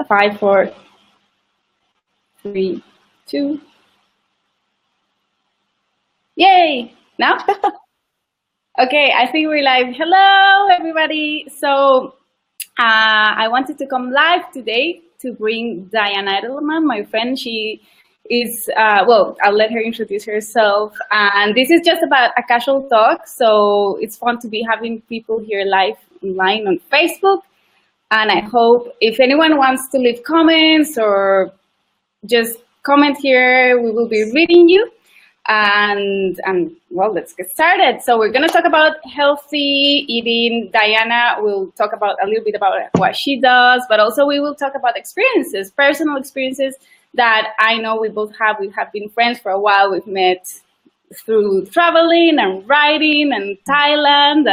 5, 4, 3, 2. Yay! Now? Okay, I think we're live. Hello, everybody. So I wanted to come live today to bring Diana Edelman, my friend. She is, well, I'll let her introduce herself. And this is just about a casual talk. So it's fun to be having people here live online on Facebook. And I hope if anyone wants to leave comments or just comment here, we will be reading you. And well, let's get started. So we're going to talk about healthy eating. Diana will talk about a little bit about what she does, but also we will talk about experiences, personal experiences that I know we both have. We have been friends for a while. We've met through traveling and writing and Thailand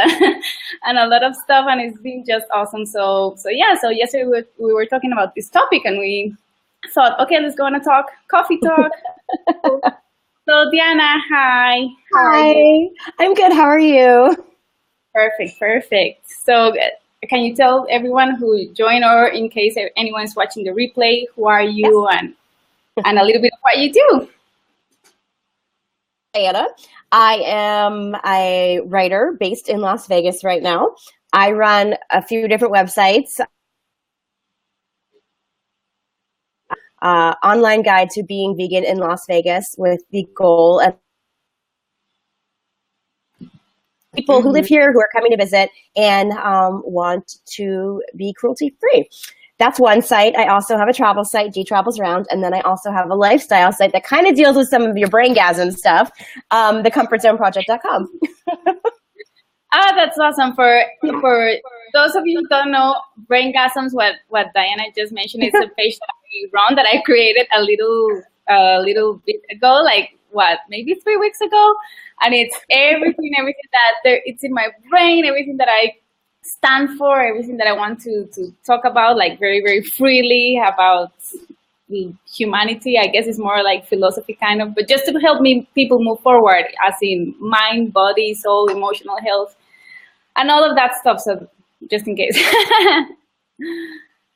and a lot of stuff, and it's been just awesome. So yesterday we were talking about this topic, and we thought, okay, let's go on a talk, coffee talk. So Diana, hi. Hi, I'm good. How are you? Perfect. So can you tell everyone who joined, or in case anyone's watching the replay, who are you? Yes. and a little bit of what you do? Diana. I am a writer based in Las Vegas right now. I run a few different websites. Online guide to being vegan in Las Vegas with the goal of people who live here, who are coming to visit and want to be cruelty-free. That's one site. I also have a travel site, D Travels Round, and then I also have a lifestyle site that kind of deals with some of your braingasm stuff, thecomfortzoneproject.com. That's awesome. For those of you who don't know, braingasms, what Diana just mentioned, is a page that I run that I created a little bit ago, like maybe 3 weeks ago, and it's everything that it's in my brain, everything that I stand for, everything that I want to talk about, like very, very freely about humanity. I guess it's more like philosophy kind of, but just to help people move forward, as in mind, body, soul, emotional health, and all of that stuff. So just in case.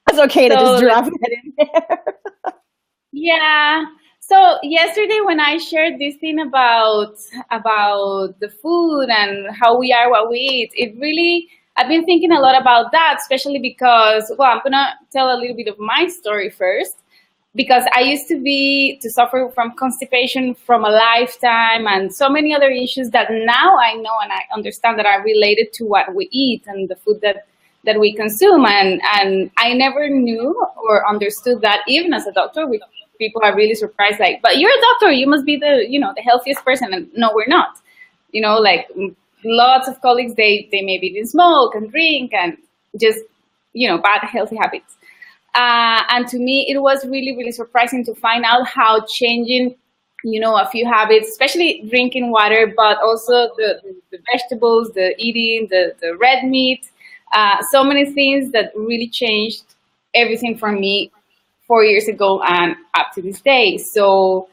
It's okay to just drop it in there. Yeah. So yesterday when I shared this thing about the food and how we are what we eat, I've been thinking a lot about that, especially because, well, I'm going to tell a little bit of my story first, because I used to suffer from constipation from a lifetime and so many other issues that now I know and I understand that are related to what we eat and the food that we consume. And I never knew or understood that, even as a doctor, people are really surprised, like, but you're a doctor, you must be the healthiest person. And no, we're not. Like lots of colleagues, they maybe didn't smoke and drink and just, bad healthy habits. And to me, it was really, really surprising to find out how changing, a few habits, especially drinking water, but also the vegetables, the eating, the red meat, so many things that really changed everything for me 4 years ago and up to this day. So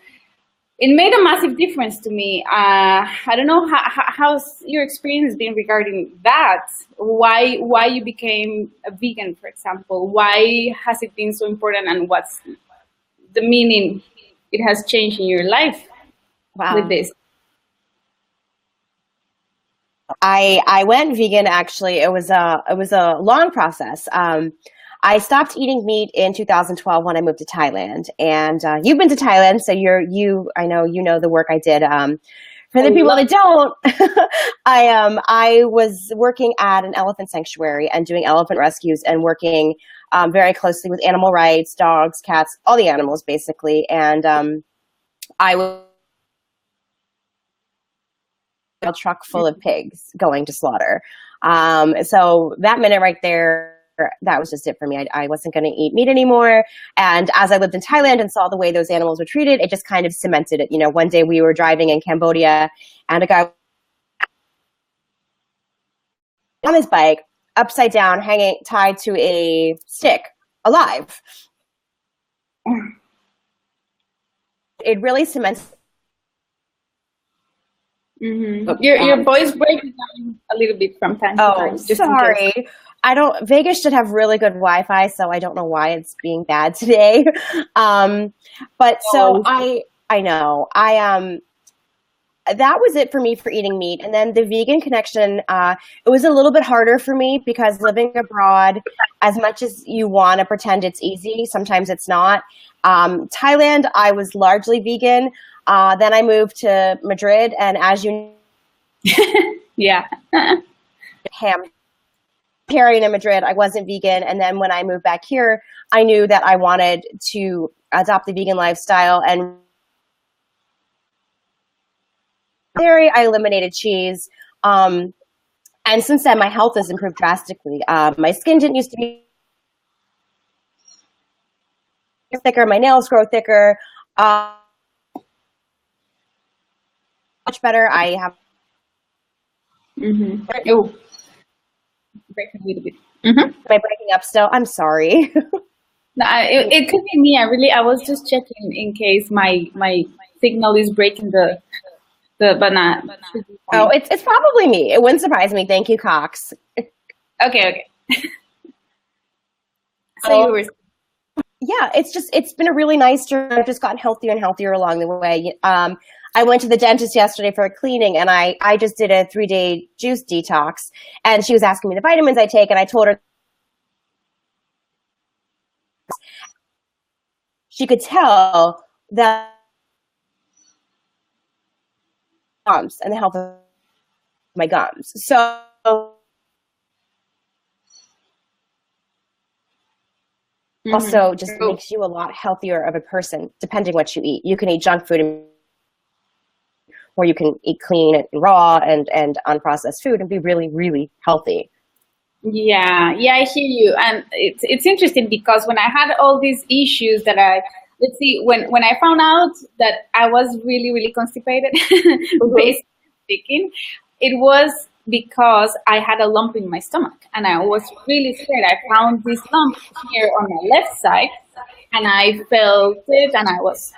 it made a massive difference to me. I don't know how's your experience been regarding that? Why you became a vegan, for example? Why has it been so important, and what's the meaning it has changed in your life with this? I went vegan. Actually, it was a long process. I stopped eating meat in 2012 when I moved to Thailand, and you've been to Thailand, so I know you know the work I did. For the people that don't, I was working at an elephant sanctuary and doing elephant rescues and working very closely with animal rights, dogs, cats, all the animals basically, and I was a truck full of pigs going to slaughter. So that minute right there, that was just it for me. I wasn't going to eat meat anymore. And as I lived in Thailand and saw the way those animals were treated, it just kind of cemented it. One day we were driving in Cambodia and a guy on his bike, upside down, tied to a stick, alive. It really cements. Mm-hmm. Your voice breaks down a little bit from time to time. Oh, sorry. I don't. Vegas should have really good Wi-Fi, so I don't know why it's being bad today. But so I know that was it for me for eating meat. And then the vegan connection, it was a little bit harder for me because living abroad, as much as you want to pretend it's easy, sometimes it's not. Thailand, I was largely vegan. Then I moved to Madrid, and as you yeah. ham vegetarian in Madrid, I wasn't vegan. And then when I moved back here, I knew that I wanted to adopt the vegan lifestyle, and dairy, I eliminated cheese. And since then, my health has improved drastically. My skin didn't used to be thicker. My nails grow thicker. Much better. I have. Mm-hmm. Oh, breaking a little bit. Mm-hmm. Am I breaking up still? I'm sorry. No, it could be me. I was just checking in case my signal is breaking but not. Oh, it's probably me. It wouldn't surprise me. Thank you, Cox. Okay. So you were. Yeah, it's been a really nice journey. I've just gotten healthier and healthier along the way. I went to the dentist yesterday for a cleaning, and I just did a 3-day juice detox, and she was asking me the vitamins I take, and I told her she could tell that gums and the health of my gums. So also just makes you a lot healthier of a person, depending what you eat. You can eat junk food, or you can eat clean and raw and unprocessed food and be really, really healthy. Yeah, I hear you. And it's interesting because when I had all these issues when I found out that I was really, really constipated, basically speaking, it was because I had a lump in my stomach and I was really scared. I found this lump here on my left side and I felt it and I was,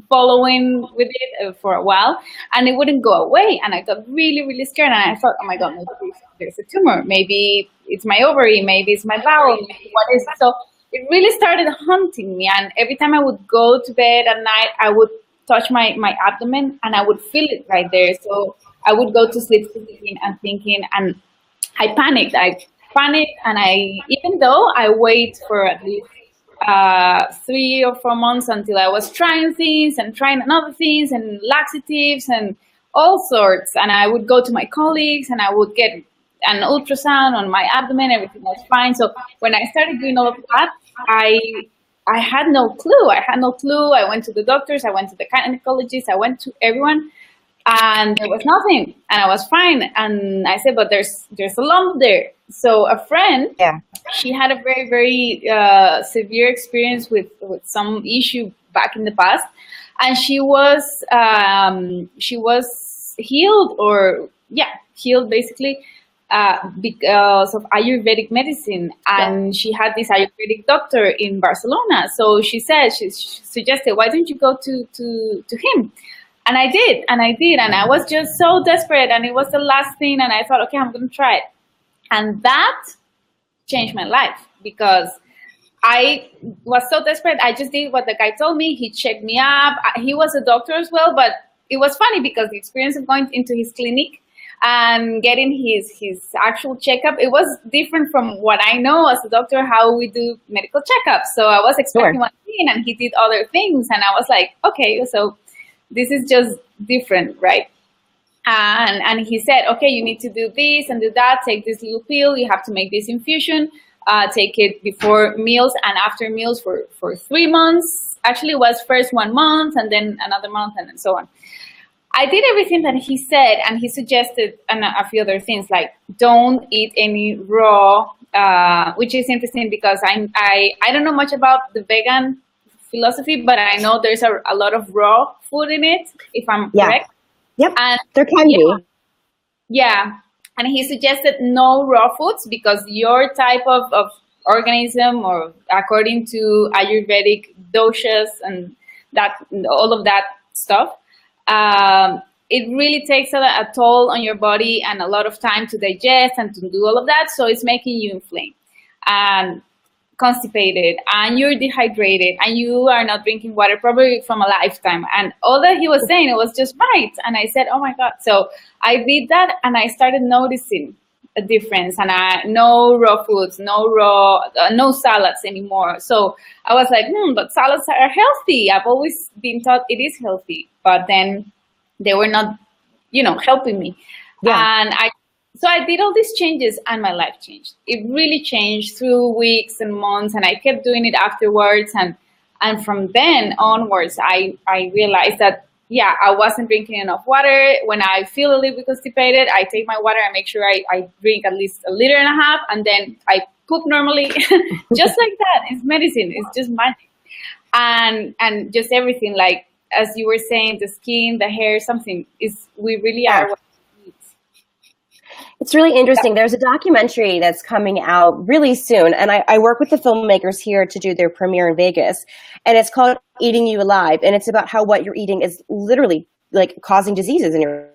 following with it for a while and it wouldn't go away. And I got really, really scared and I thought, oh my God, maybe there's a tumor. Maybe it's my ovary, maybe it's my bowel, maybe what is it? So it really started haunting me. And every time I would go to bed at night, I would touch my abdomen and I would feel it right there. So I would go to sleep thinking, and I panicked. And even though I wait for at least 3 or 4 months until I was trying things and trying other things and laxatives and all sorts. And I would go to my colleagues and I would get an ultrasound on my abdomen, everything was fine. So when I started doing all of that, I had no clue. I went to the doctors, I went to the gynecologist, I went to everyone, and there was nothing, and I was fine. And I said, but there's a lump there. So a friend, she had a very, very severe experience with some issue back in the past, and she was healed, healed basically because of Ayurvedic medicine. And she had this Ayurvedic doctor in Barcelona. So she suggested, why don't you go to him? And I did, and I was just so desperate, and it was the last thing, and I thought, okay, I'm going to try it. And that changed my life because I was so desperate. I just did what the guy told me. He checked me up. He was a doctor as well, but it was funny because the experience of going into his clinic and getting his actual checkup, it was different from what I know as a doctor, how we do medical checkups. So I was expecting one thing, and he did other things, and I was like, okay, so this is just different, right? And he said, okay, you need to do this and do that. Take this little pill. You have to make this infusion. Take it before meals and after meals for 3 months. Actually, it was first 1 month and then another month and so on. I did everything that he said, and he suggested a few other things, like don't eat any raw, which is interesting because I don't know much about the vegan philosophy, but I know there's a lot of raw food in it, if I'm correct. Yep, and there can be. Yeah, and he suggested no raw foods because your type of organism, or according to Ayurvedic doshas and that all of that stuff, it really takes a toll on your body and a lot of time to digest and to do all of that. So it's making you inflamed and constipated, and you're dehydrated, and you are not drinking water probably from a lifetime. And all that he was saying, it was just right. And I said, oh my God. So I did that, and I started noticing a difference. And no raw foods, no salads anymore. So I was like, but salads are healthy. I've always been taught it is healthy, but then they were not, helping me. Yeah. And so I did all these changes, and my life changed. It really changed through weeks and months, and I kept doing it afterwards. And from then onwards, I realized that, I wasn't drinking enough water. When I feel a little bit constipated, I take my water and make sure I drink at least 1.5 liters, and then I poop normally, just like that. It's medicine. It's just magic. And just everything, like, as you were saying, the skin, the hair, we really are what we eat. It's really interesting. There's a documentary that's coming out really soon, and I work with the filmmakers here to do their premiere in Vegas, and it's called Eating You Alive, and it's about how what you're eating is literally like causing diseases in your.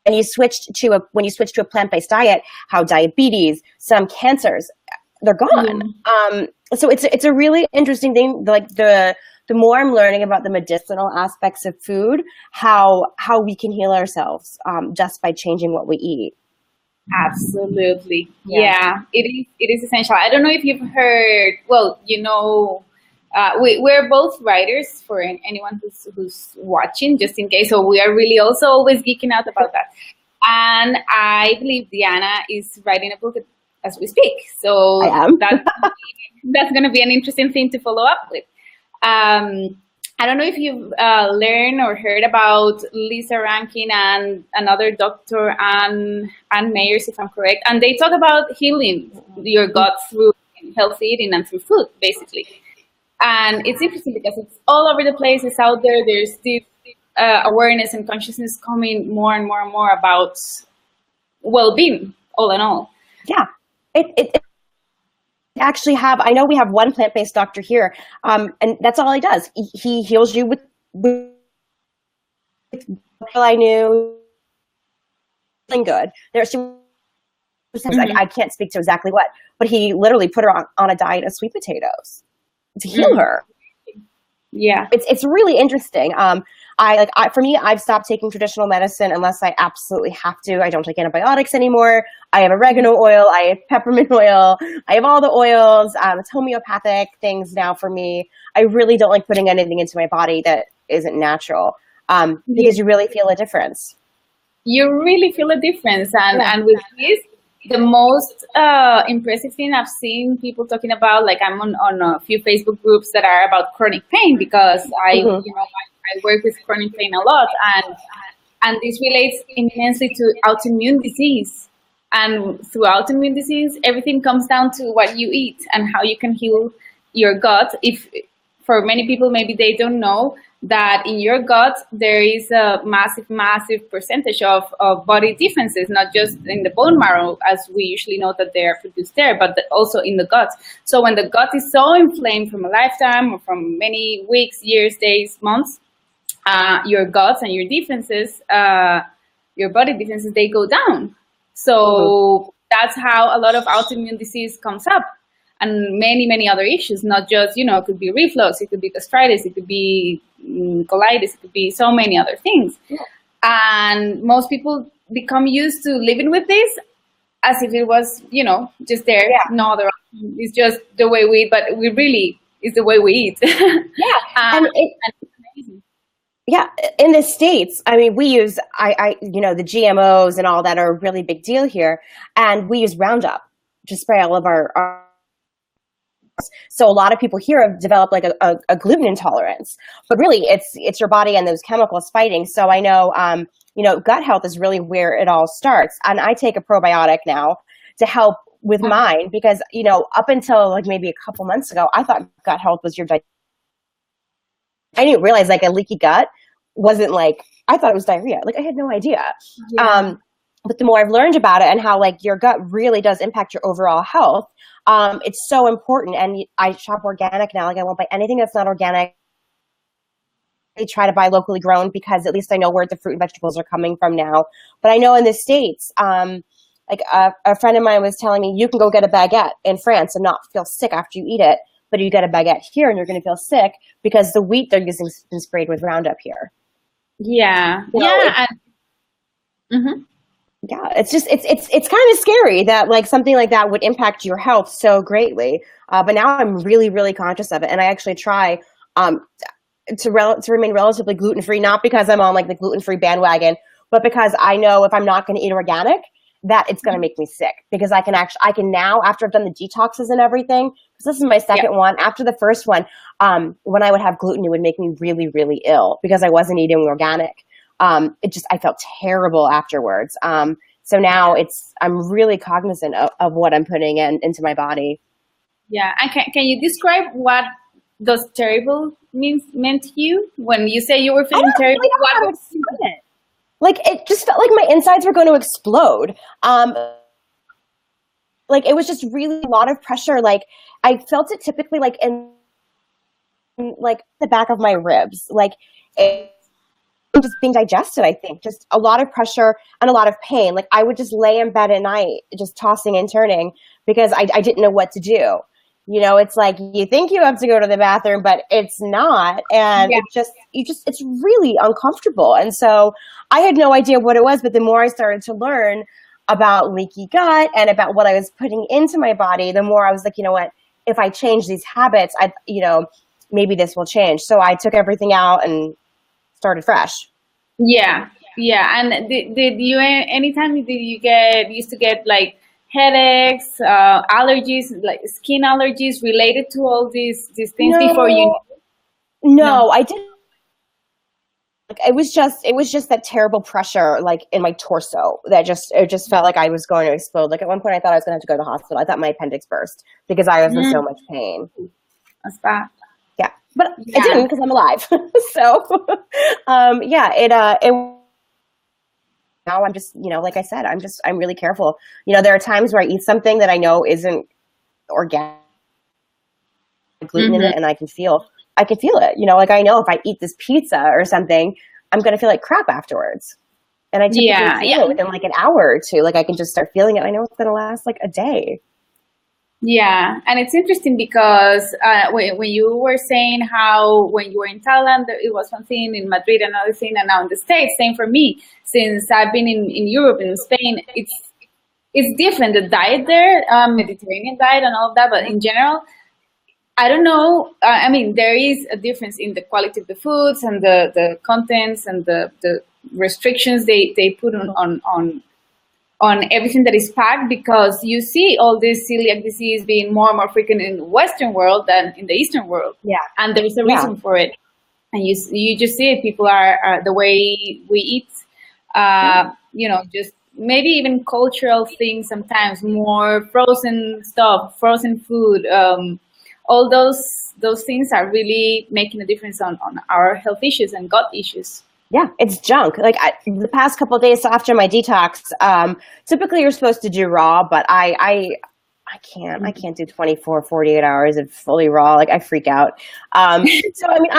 And when you switch to a plant-based diet, how diabetes, some cancers, they're gone. So it's a really interesting thing. Like the more I'm learning about the medicinal aspects of food, how we can heal ourselves just by changing what we eat. Absolutely. Yeah, it is essential. I don't know if you've heard, well, we're both writers for anyone who's watching, just in case. So we are really also always geeking out about that. And I believe Diana is writing a book as we speak. So I am. that's going to be an interesting thing to follow up with. I don't know if you've learned or heard about Lisa Rankin and another doctor, Ann Meyers, if I'm correct. And they talk about healing your gut through healthy eating and through food, basically. And it's interesting because it's all over the place. It's out there. There's this awareness and consciousness coming more and more and more about well-being, all in all. Yeah. It actually I know we have one plant-based doctor here, and that's all he does. He heals you with I knew feeling good. There's I can't speak to exactly what, but he literally put her on a diet of sweet potatoes to heal her. Yeah. It's really interesting. For me, I've stopped taking traditional medicine unless I absolutely have to. I don't take antibiotics anymore. I have oregano oil. I have peppermint oil. I have all the oils. It's homeopathic things now for me. I really don't like putting anything into my body that isn't natural because you really feel a difference. You really feel a difference. And with this, the most impressive thing I've seen people talking about, like I'm on a few Facebook groups that are about chronic pain, because I work with chronic pain a lot, and this relates immensely to autoimmune disease. And through autoimmune disease, everything comes down to what you eat and how you can heal your gut. If for many people, maybe they don't know that in your gut, there is a massive percentage of body defenses, not just in the bone marrow, as we usually know that they are produced there, but also in the gut. So when the gut is so inflamed from a lifetime or from many weeks, years, days, months, your guts and your defenses, your body defenses, they go down. So that's how a lot of autoimmune disease comes up. And many other issues, not just, it could be reflux, it could be gastritis, it could be colitis, it could be so many other things. Yeah. And most people become used to living with this as if it was, just there. Yeah. No other option. It's just the way we eat, but it's the way we eat. Yeah. And it's amazing. Yeah. In the States, I mean, we use, the GMOs and all that are a really big deal here. And we use Roundup to spray all of our so a lot of people here have developed like a gluten intolerance, but really it's your body and those chemicals fighting. So I know, gut health is really where it all starts. And I take a probiotic now to help with mine because, up until like maybe a couple months ago, I thought gut health was your diet. I didn't realize like a leaky gut wasn't like, I thought it was diarrhea. Like I had no idea. Yeah. But the more I've learned about it and how like your gut really does impact your overall health, it's so important. And I shop organic now. Like I won't buy anything that's not organic. I try to buy locally grown because at least I know where the fruit and vegetables are coming from now. But I know in the States, like a friend of mine was telling me, you can go get a baguette in France and not feel sick after you eat it, but you get a baguette here and you're going to feel sick because the wheat they're using has been sprayed with Roundup here. Yeah. You know, Yeah. Mhm. yeah, it's kind of scary that like something like that would impact your health so greatly. But now I'm really, really conscious of it, and I actually try um, to remain relatively gluten free, not because I'm on like the gluten free bandwagon, but because I know if I'm not going to eat organic, that it's going to make me sick. Because I can now, after I've done the detoxes and everything, because this is my second one. After the first one, when I would have gluten, it would make me really, really ill because I wasn't eating organic. I felt terrible afterwards. So now I'm really cognizant of what I'm putting into my body. Yeah. And can you describe what does terrible meant to you when you say you were I feeling don't terrible? really know how to explain it. Like it just felt like my insides were going to explode. Like it was just really a lot of pressure. Like I felt it typically like in like the back of my ribs, like it just being digested. I think just a lot of pressure and a lot of pain. Like I would just lay in bed at night, just tossing and turning because I didn't know what to do. You know, it's like you think you have to go to the bathroom, but it's not, and Yeah. it's really uncomfortable. And so I had no idea what it was, but the more I started to learn about leaky gut and about what I was putting into my body, the more I was like, you know what, if I change these habits, maybe this will change. So I took everything out and started fresh. Yeah. Yeah. And did you anytime did you used to get like headaches, allergies, like skin allergies related to all these things before you No, knew? No. no, I didn't. Like, it was just that terrible pressure, like in my torso, that it just felt like I was going to explode. Like at one point, I thought I was going to have to go to the hospital. I thought my appendix burst because I was in so Mm, much pain. that's bad. Yeah, but it Yeah. didn't because I'm alive. So, it now I'm just, like I said, I'm really careful. There are times where I eat something that I know isn't organic, gluten in Hmm. it, and I can feel it. Like I know if I eat this pizza or something, I'm going to feel like crap afterwards. And I typically Yeah. feel it within like an hour or two. Like I can just start feeling it. I know it's going to last like a day. Yeah, and it's interesting because when you were saying how when you were in Thailand it was one thing, in Madrid another thing, and now in the States, same for me. Since I've been in Europe and in Spain, it's different, the diet there, Mediterranean diet and all of that. But in general, I don't know. I mean, there is a difference in the quality of the foods and the contents and the restrictions they put on everything that is packed, because you see all this celiac disease being more and more frequent in the Western world than in the Eastern world, Yeah. and there is a Yeah. reason for it. And you just see it. People are the way we eat. Just maybe even cultural things sometimes, more frozen stuff, frozen food. All those things are really making a difference on our health issues and gut issues. Yeah, it's junk. Like the past couple of days after my detox, typically you're supposed to do raw, but I can't do 24, 48 hours of fully raw. Like I freak out. So I mean,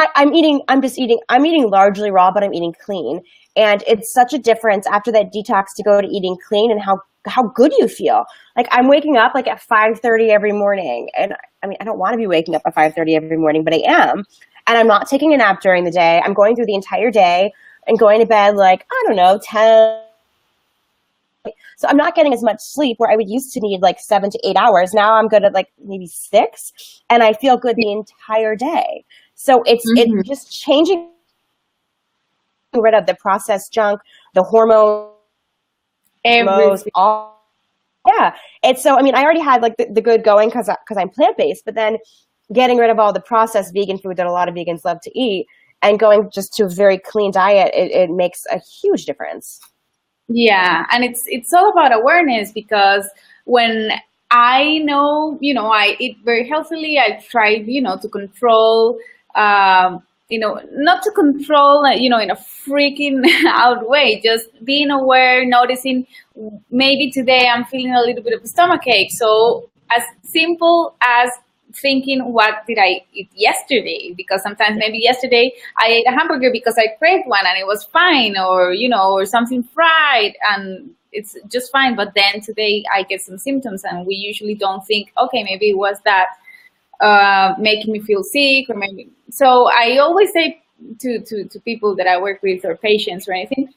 I'm eating largely raw, but I'm eating clean. And it's such a difference after that detox to go to eating clean and how good you feel. Like I'm waking up like at 5:30 every morning. And I mean, I don't want to be waking up at 5:30 every morning, but I am. And I'm not taking a nap during the day. I'm going through the entire day and going to bed like, I don't know, 10. So I'm not getting as much sleep where I would used to need like 7 to 8 hours. Now I'm good at like maybe 6, and I feel good the entire day. So it's Hmm. just changing, rid of the processed junk, the hormones, Everything. all. Yeah. And so, I mean, I already had like the good going because I'm plant-based, but then getting rid of all the processed vegan food that a lot of vegans love to eat and going just to a very clean diet, it makes a huge difference. Yeah, and it's all about awareness, because when I know, I eat very healthily, I try, to control, not to control, in a freaking out way, just being aware, noticing maybe today I'm feeling a little bit of a stomachache. So as simple as thinking, what did I eat yesterday? Because sometimes maybe yesterday I ate a hamburger because I craved one and it was fine, or or something fried and it's just fine. But then today I get some symptoms, and we usually don't think, okay, maybe it was that making me feel sick, or maybe. So I always say to people that I work with or patients or anything,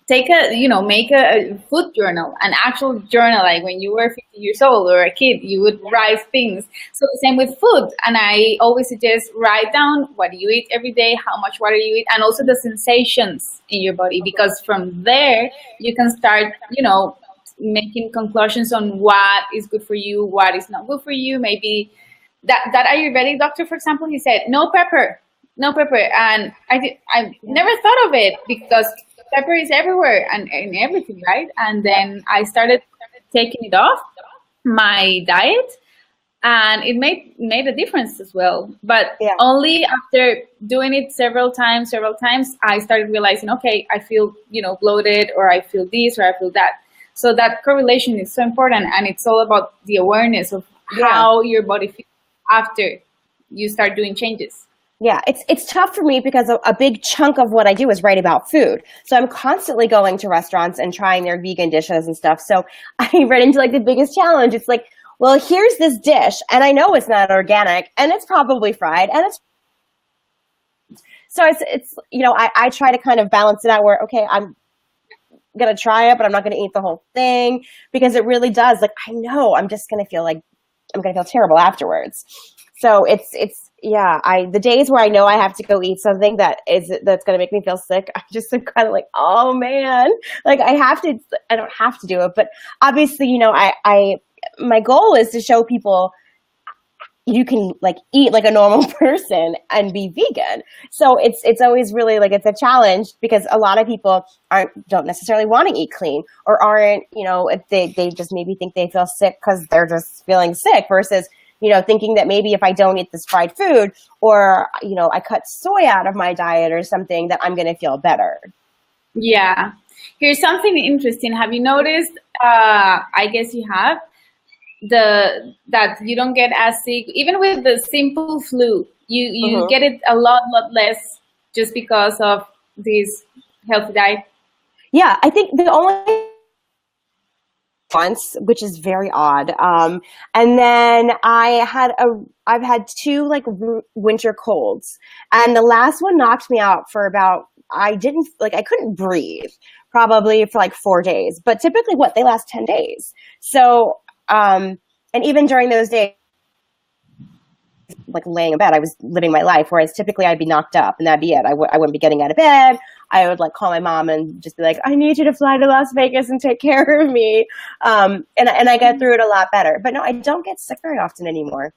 take make a food journal, an actual journal, like when you were 50 years old or a kid, you would write things. So the same with food. And I always suggest write down what you eat every day, how much water you eat, and also the sensations in your body, because from there you can start, making conclusions on what is good for you, what is not good for you. Maybe that Ayurvedic doctor, for example, he said no pepper, no pepper, and I never thought of it, because pepper is everywhere and in everything, right? And then I started taking it off my diet, and it made a difference as well. But only after doing it several times, I started realizing, okay, I feel bloated, or I feel this, or I feel that. So that correlation is so important, and it's all about the awareness of how your body feels after you start doing changes. Yeah, it's tough for me because a big chunk of what I do is write about food. So I'm constantly going to restaurants and trying their vegan dishes and stuff. So I run into like the biggest challenge. It's like, well, here's this dish, and I know it's not organic, and it's probably fried, and it's I try to kind of balance it out where, okay, I'm gonna try it, but I'm not gonna eat the whole thing, because it really does, like, I know I'm just gonna feel like I'm gonna feel terrible afterwards. So the days where I know I have to go eat something that's gonna make me feel sick, I just am kind of like, oh man, like I don't have to do it, but obviously, my goal is to show people you can like eat like a normal person and be vegan. So it's always really like, it's a challenge, because a lot of people don't necessarily want to eat clean, or aren't, if they just maybe think they feel sick because they're just feeling sick, versus thinking that maybe if I don't eat this fried food, or I cut soy out of my diet or something, that I'm going to feel better. Yeah. Here's something interesting. Have you noticed, I guess you have, that you don't get as sick even with the simple flu? You get it a lot less, just because of this healthy diet. Yeah, I think the only once, which is very odd, and then I've had 2 like winter colds, and the last one knocked me out for about, I couldn't breathe probably for like 4 days, but typically they last 10 days. So and even during those days, like laying in bed, I was living my life, whereas typically I'd be knocked up and that'd be it. I wouldn't be getting out of bed. I would like call my mom and just be like, I need you to fly to Las Vegas and take care of me. And I get through it a lot better. But no, I don't get sick very often anymore.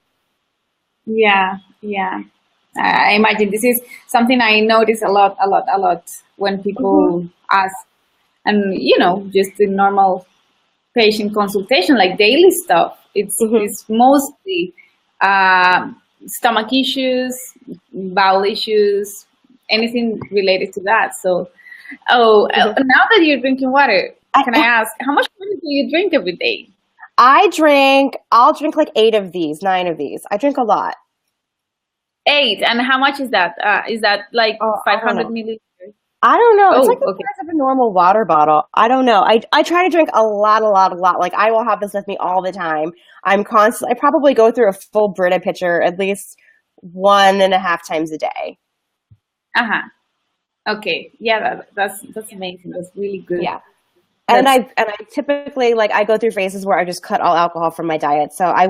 Yeah. I imagine this is something I notice a lot when people ask, and just the normal patient consultation, like daily stuff. It's mostly stomach issues, bowel issues, anything related to that. So, now that you're drinking water, can I ask, how much water do you drink every day? I'll drink like 9 of these. I drink a lot. 8, and how much is that? Is that like 500 milliliters? I don't know. It's like the size of a normal water bottle. I don't know. I try to drink a lot. Like I will have this with me all the time. I probably go through a full Brita pitcher at least 1.5 times a day. Okay. Yeah, that's amazing. That's really good. Yeah. And I typically, like, I go through phases where I just cut all alcohol from my diet. So I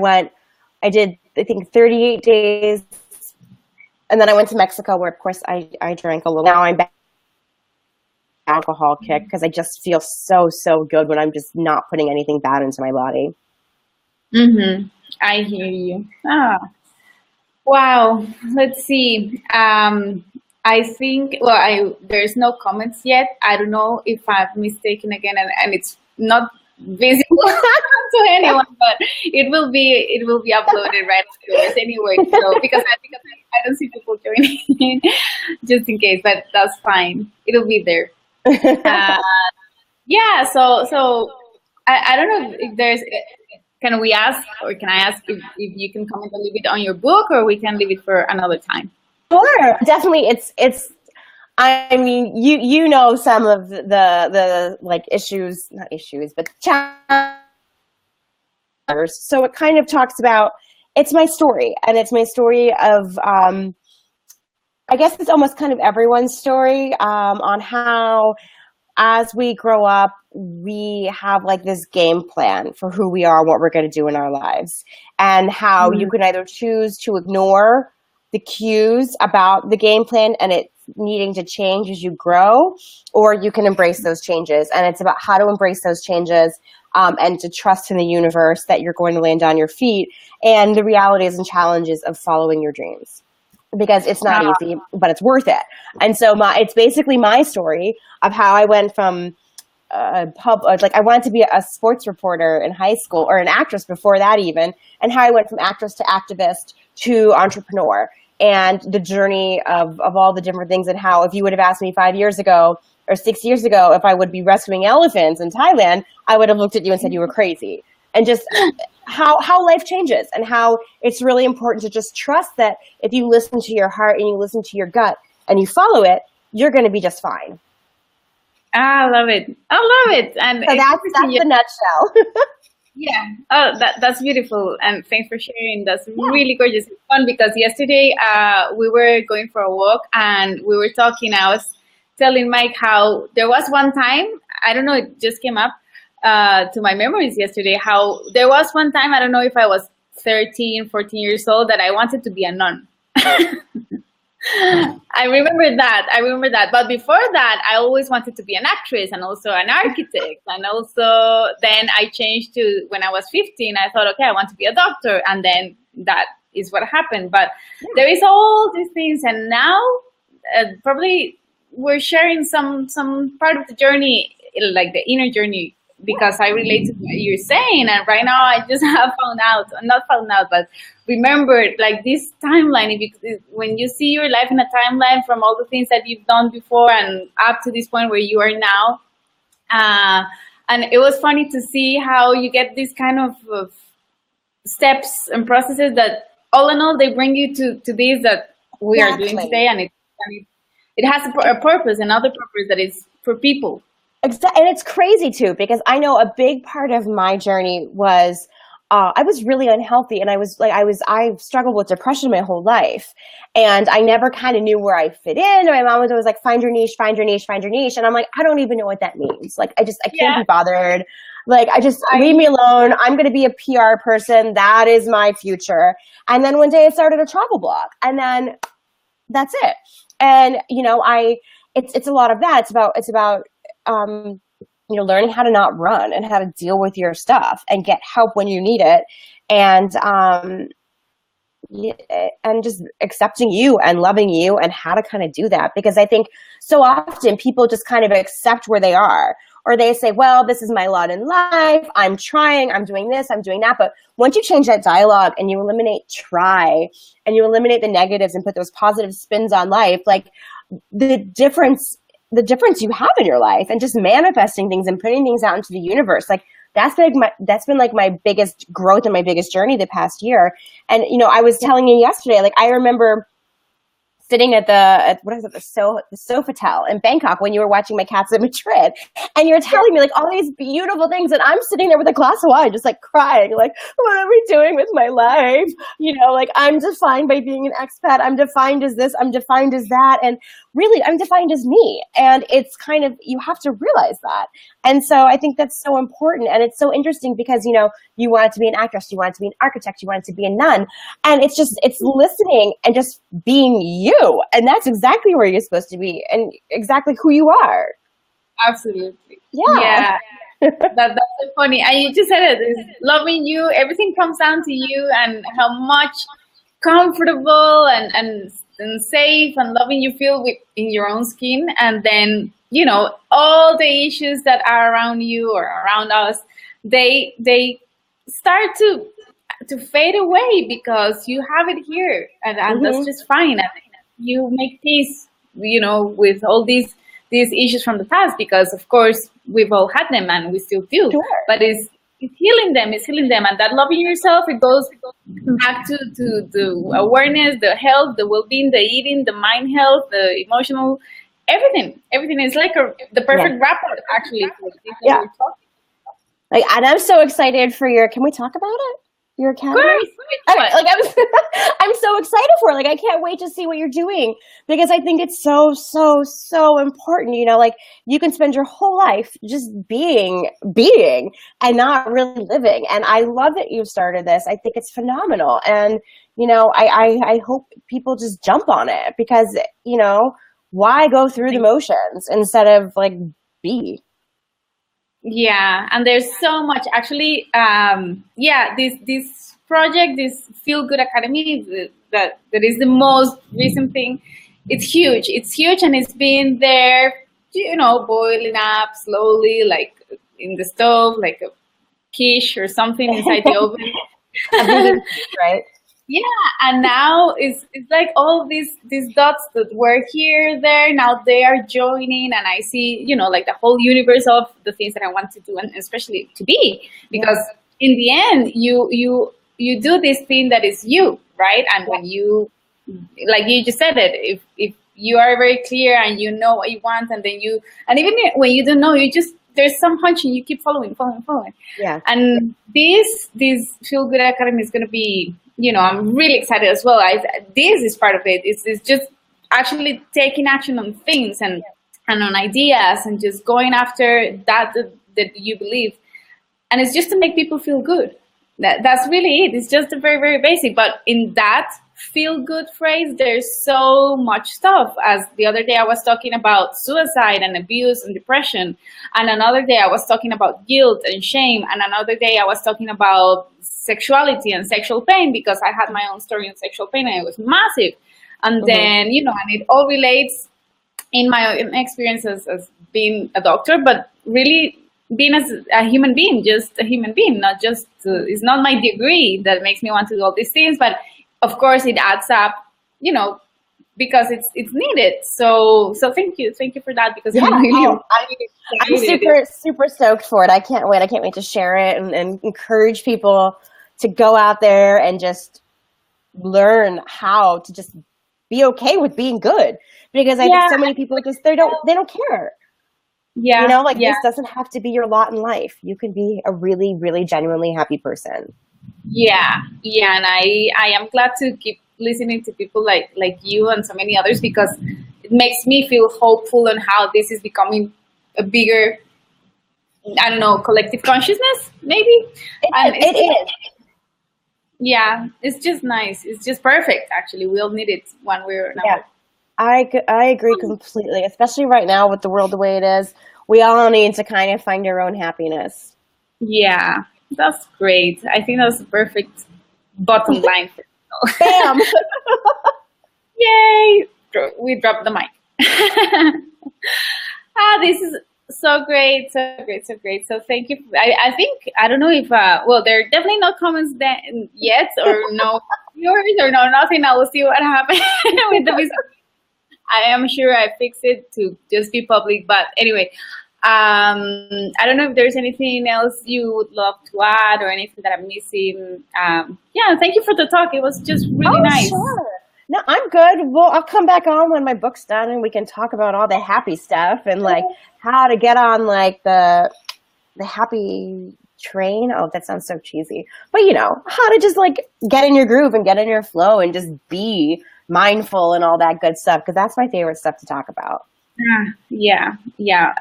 did I think 38 days, and then I went to Mexico, where of course I drank a little. Now I'm back alcohol kick, because I just feel so good when I'm just not putting anything bad into my body. I hear you. Wow. Let's see. I think, there's no comments yet. I don't know if I've mistaken again, and it's not visible to anyone, but it will be uploaded right afterwards anyway. So because I don't see people joining, just in case, but that's fine. It'll be there. Yeah. So I don't know if there's can we ask, or can I ask if you can comment a little bit on your book, or we can leave it for another time? Sure, definitely. It's. I mean, you know some of the like issues, not issues, but challenges. So it kind of talks about, it's my story, and it's my story of I guess it's almost kind of everyone's story on how, as we grow up, we have like this game plan for who we are, what we're going to do in our lives, and how you can either choose to ignore the cues about the game plan and it needing to change as you grow, or you can embrace those changes. And it's about how to embrace those changes and to trust in the universe that you're going to land on your feet, and the realities and challenges of following your dreams. Because it's not easy, but it's worth it. And so it's basically my story of how I went from like I wanted to be a sports reporter in high school, or an actress before that even, and how I went from actress to activist to entrepreneur, and the journey of all the different things, and how, if you would have asked me 5 years ago or 6 years ago if I would be rescuing elephants in Thailand, I would have looked at you and said you were crazy. And just how life changes, and how it's really important to just trust that if you listen to your heart and you listen to your gut and you follow it, you're going to be just fine. I love it. I love it. And so that's the nutshell. Yeah. Oh, that's beautiful. And thanks for sharing. That's really gorgeous. It's fun because yesterday we were going for a walk and we were talking. I was telling Mike how there was one time, I don't know, it just came up to my memories yesterday, how there was one time, I don't know if I was 13, 14 years old, that I wanted to be a nun. I remember that. But before that, I always wanted to be an actress and also an architect. And also then I changed to, when I was 15, I thought, okay, I want to be a doctor. And then that is what happened. But there is all these things. And now probably we're sharing some part of the journey, like the inner journey, because I relate to what you're saying. And right now I just have not found out, but remembered like this timeline. When you see your life in a timeline from all the things that you've done before and up to this point where you are now. And it was funny to see how you get these kind of steps and processes that all in all, they bring you to this that we are doing today. And it has a purpose, another purpose that is for people. And it's crazy too, because I know a big part of my journey was I was really unhealthy, and I struggled with depression my whole life, and I never kind of knew where I fit in. And my mom was always like, find your niche, find your niche, find your niche. And I'm like, I don't even know what that means. Like, I can't be bothered. Like, leave me alone. I'm going to be a PR person. That is my future. And then one day I started a travel blog, and then that's it. And, you know, it's a lot of that. It's about learning how to not run and how to deal with your stuff and get help when you need it. And just accepting you and loving you and how to kind of do that. Because I think so often people just kind of accept where they are, or they say, well, this is my lot in life. I'm trying, I'm doing this, I'm doing that. But once you change that dialogue and you eliminate try and you eliminate the negatives and put those positive spins on life, like the difference you have in your life, and just manifesting things and putting things out into the universe, like that's been my biggest growth and my biggest journey the past year. And you know, I was telling you yesterday, like I remember sitting at the Sofitel in Bangkok when you were watching my cats in Madrid, and you were telling me like all these beautiful things, and I'm sitting there with a glass of wine just like crying, like, what are we doing with my life? You know, like I'm defined by being an expat, I'm defined as this, I'm defined as that, and really I'm defined as me. And it's kind of, you have to realize that. And so I think that's so important, and it's so interesting because, you know, you wanted to be an actress, you wanted to be an architect, you wanted to be a nun, and it's listening and just being you. And that's exactly where you're supposed to be and exactly who you are. Absolutely. Yeah. That's so funny. And you just said it, is loving you. Everything comes down to you and how much comfortable and safe and loving you feel in your own skin. And then, you know, all the issues that are around you or around us, they start to fade away because you have it here, and that's just fine. And you make peace, you know, with all these issues from the past, because of course we've all had them and we still do. Sure. But it's it's healing them. It's healing them, and that loving yourself, it goes back to the awareness, the health, the well-being, the eating, the mind health, the emotional, everything is like the Yeah. perfect wrapper actually for the things that Yeah. we're talking. Like, and I'm so excited for your. Can we talk about it? Your academy? Okay, like I'm so excited for it. Like, I can't wait to see what you're doing, because I think it's so important. You know, like, you can spend your whole life just being and not really living. And I love that you've started this. I think it's phenomenal. And, you know, I hope people just jump on it, because, you know, why go through the motions instead of like be? Yeah, and there's so much actually. Yeah, this project, this Feel Good Academy, that is the most recent thing. It's huge. It's huge, and it's been there, you know, boiling up slowly, like in the stove, like a quiche or something inside the oven. Right? Yeah, and now it's like all these dots that were here, there, now they are joining, and I see, you know, like the whole universe of the things that I want to do, and especially to be, because in the end, you do this thing that is you, right? And when you, like you just said it, if you are very clear and you know what you want, and then and even when you don't know, you just, there's some hunch and you keep following. Yeah. And this Feel Good Academy is going to be, you know, I'm really excited as well. This is part of it. It's just actually taking action on things and on ideas, and just going after that you believe. And it's just to make people feel good. That's really it. It's just a very, very basic. But in that feel good phrase, there's so much stuff. As the other day I was talking about suicide and abuse and depression, and another day I was talking about guilt and shame, and another day I was talking about sexuality and sexual pain, because I had my own story in sexual pain and it was massive. And then, you know, and it all relates in my own experience as being a doctor, but really being as a human being, just a human being, not just, it's not my degree that makes me want to do all these things, but of course it adds up, you know, because it's needed. So thank you for that, because I'm super stoked for it. I can't wait to share it and encourage people to go out there and just learn how to just be okay with being good, because I think so many people just they don't care. Yeah, you know, like this doesn't have to be your lot in life. You can be a really, really genuinely happy person. Yeah, and I am glad to keep listening to people like you and so many others, because it makes me feel hopeful on how this is becoming a bigger, I don't know, collective consciousness, maybe. It is. Yeah, it's just nice. It's just perfect, actually. We all need it one way or another. Yeah. I agree completely, especially right now with the world the way it is. We all need to kind of find our own happiness. Yeah, that's great. I think that's the perfect bottom line for it. Bam! Yay! We dropped the mic. This is so great. So thank you. I think, I don't know if, well, there are definitely no comments yet, or no viewers, or no nothing. I will see what happens with the business. I am sure I fixed it to just be public. But anyway, I don't know if there's anything else you would love to add, or anything that I'm missing. Yeah, thank you for the talk. It was just really nice. Sure. No, I'm good. Well, I'll come back on when my book's done, and we can talk about all the happy stuff and like how to get on like the happy train. Oh, that sounds so cheesy. But you know, how to just like get in your groove and get in your flow and just be mindful and all that good stuff, because that's my favorite stuff to talk about. Yeah.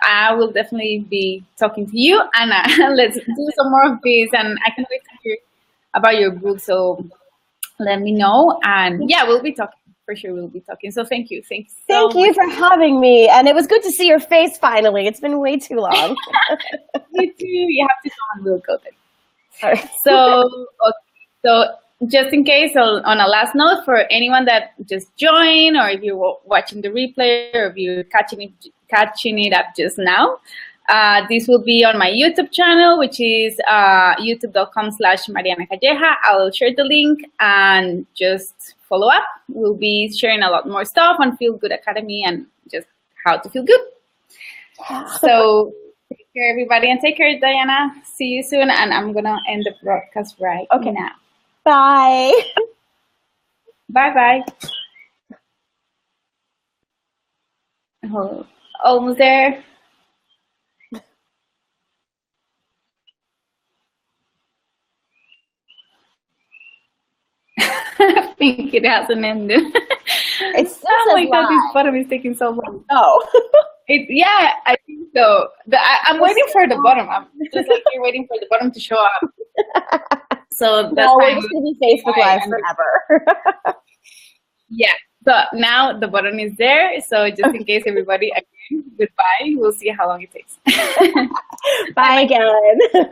I will definitely be talking to you, and let's do some more of this. And I can't wait to hear about your book. So let me know, and yeah, we'll be talking for sure. We'll be talking. So thank you. Thank you for having me, and it was good to see your face finally. It's been way too long. You too. You have to come and we'll go there. All right. So just in case, on a last note, for anyone that just joined, or if you're watching the replay, or if you're catching it up just now, this will be on my YouTube channel, which is youtube.com/Mariana Calleja. I'll share the link and just follow up. We'll be sharing a lot more stuff on Feel Good Academy and just how to feel good. So take care, everybody, and take care, Diana. See you soon, and I'm gonna end the broadcast right now. Bye. Bye bye. Oh, almost there. I think it hasn't ended. It's oh my god, this bottom is taking so long. Oh. Yeah, I think so. I'm waiting for the bottom. I'm just like you're waiting for the bottom to show up. So that's no, we're just gonna be Facebook Live forever. Yeah. So now the button is there. So just in case, everybody, again, goodbye. We'll see how long it takes. Bye again.